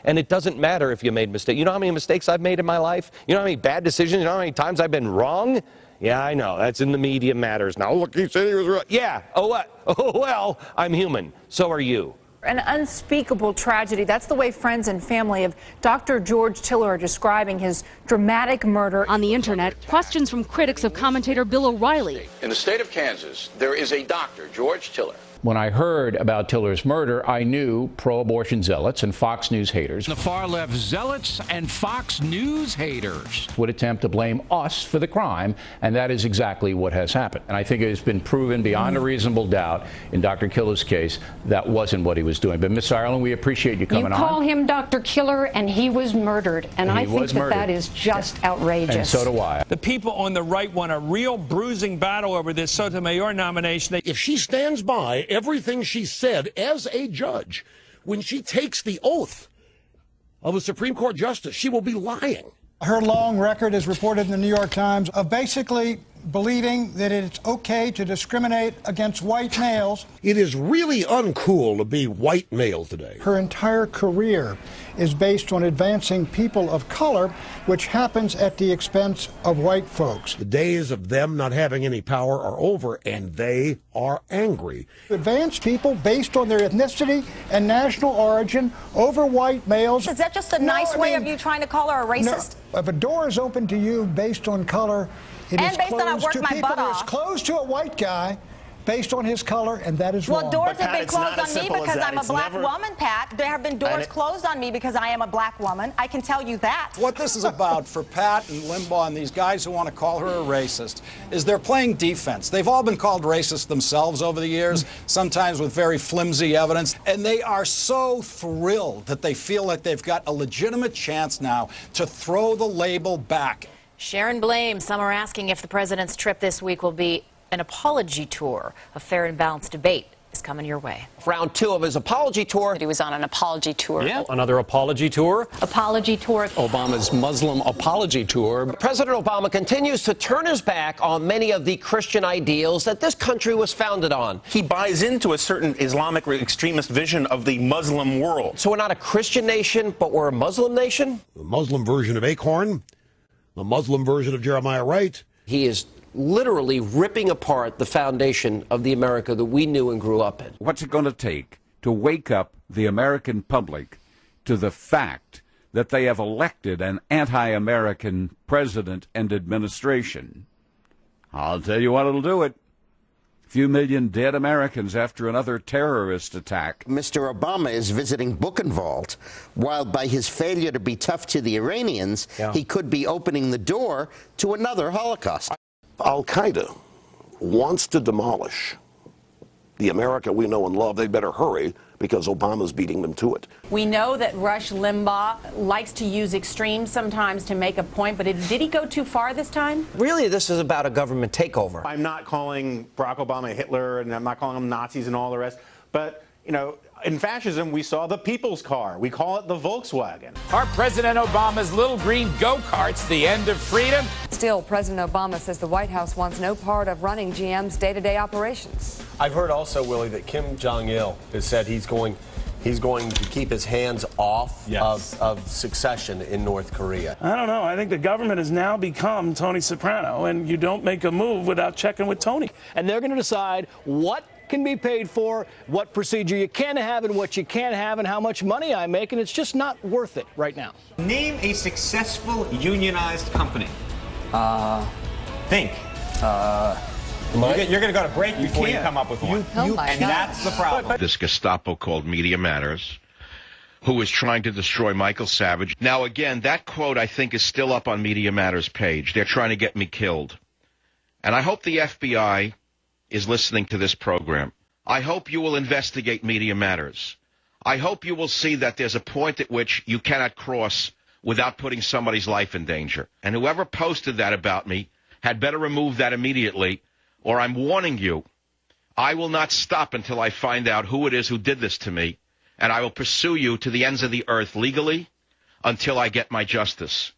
And it doesn't matter if you made mistakes. You know how many mistakes I've made in my life? You know how many bad decisions? You know how many times I've been wrong? Yeah, I know. That's in the media matters now. Look, he said he was right. Yeah. Oh, what? Oh, well, I'm human. So are you. An unspeakable tragedy. That's the way friends and family of Dr. George Tiller are describing his dramatic murder. On the internet, questions from critics of commentator Bill O'Reilly. In the state of Kansas, there is a doctor, George Tiller. When I heard about Tiller's murder, I knew pro-abortion zealots and Fox News haters, the far-left zealots and Fox News haters, would attempt to blame us for the crime, and that is exactly what has happened. And I think it has been proven beyond a reasonable doubt in Dr. Killer's case that wasn't what he was doing. But, Miss Ireland, we appreciate you coming on. You call him Dr. Killer, and he was murdered. And I think that is just outrageous. And so do I. The people on the right want a real bruising battle over this Sotomayor nomination. If she stands by everything she said as a judge, when she takes the oath of a Supreme Court justice, she will be lying. Her long record is reported in the New York Times of basically believing that it's okay to discriminate against white males. It is really uncool to be white male today. Her entire career is based on advancing people of color, which happens at the expense of white folks. The days of them not having any power are over, and they are angry. Advance people based on their ethnicity and national origin over white males. Is that just a nice way of you trying to call her a racist? No, if a door is open to you based on color, it is based on I closed worked to my people. butt off. It's closed to a white guy based on his color, and that is wrong. Well, doors have been closed on me because I'm a black woman, Pat. There have been doors closed on me because I am a black woman. I can tell you that. What this is about for Pat and Limbaugh and these guys who want to call her a racist is they're playing defense. They've all been called racist themselves over the years, sometimes with very flimsy evidence, and they are so thrilled that they feel like they've got a legitimate chance now to throw the label back. Sharon blames. Some are asking if the president's trip this week will be an apology tour. A fair and balanced debate is coming your way. Round 2 of his apology tour. He was on an apology tour. Yeah, another apology tour. Apology tour. Obama's Muslim apology tour. President Obama continues to turn his back on many of the Christian ideals that this country was founded on. He buys into a certain Islamic extremist vision of the Muslim world. So we're not a Christian nation, but we're a Muslim nation? The Muslim version of Acorn, the Muslim version of Jeremiah Wright. He is literally ripping apart the foundation of the America that we knew and grew up in. What's it going to take to wake up the American public to the fact that they have elected an anti-American president and administration? I'll tell you what will do it. Few million dead Americans after another terrorist attack. Mr. Obama is visiting Buchenwald, while by his failure to be tough to the Iranians, he could be opening the door to another Holocaust. Al-Qaeda wants to demolish the America we know and love. They better hurry because Obama's beating them to it. We know that Rush Limbaugh likes to use extremes sometimes to make a point, but did he go too far this time? Really, this is about a government takeover. I'm not calling Barack Obama Hitler, and I'm not calling them Nazis and all the rest, but, you know, in fascism, we saw the people's car. We call it the Volkswagen. Are President Obama's little green go-karts the end of freedom? Still, President Obama says the White House wants no part of running GM's day-to-day operations. I've heard also, Willie, that Kim Jong-il has said he's going to keep his hands off of succession in North Korea. I don't know. I think the government has now become Tony Soprano, and you don't make a move without checking with Tony. And they're going to decide what can be paid for, what procedure you can have and what you can't have, and how much money I make, and it's just not worth it right now. Name a successful unionized company. Think. You're going to go to break before you come up with one. And that's the problem. This Gestapo called Media Matters, who is trying to destroy Michael Savage. Now, again, that quote, I think, is still up on Media Matters' page. They're trying to get me killed. And I hope the FBI is listening to this program. I hope you will investigate Media Matters. I hope you will see that there's a point at which you cannot cross without putting somebody's life in danger. And whoever posted that about me had better remove that immediately, or I'm warning you, I will not stop until I find out who it is who did this to me, and I will pursue you to the ends of the earth legally until I get my justice.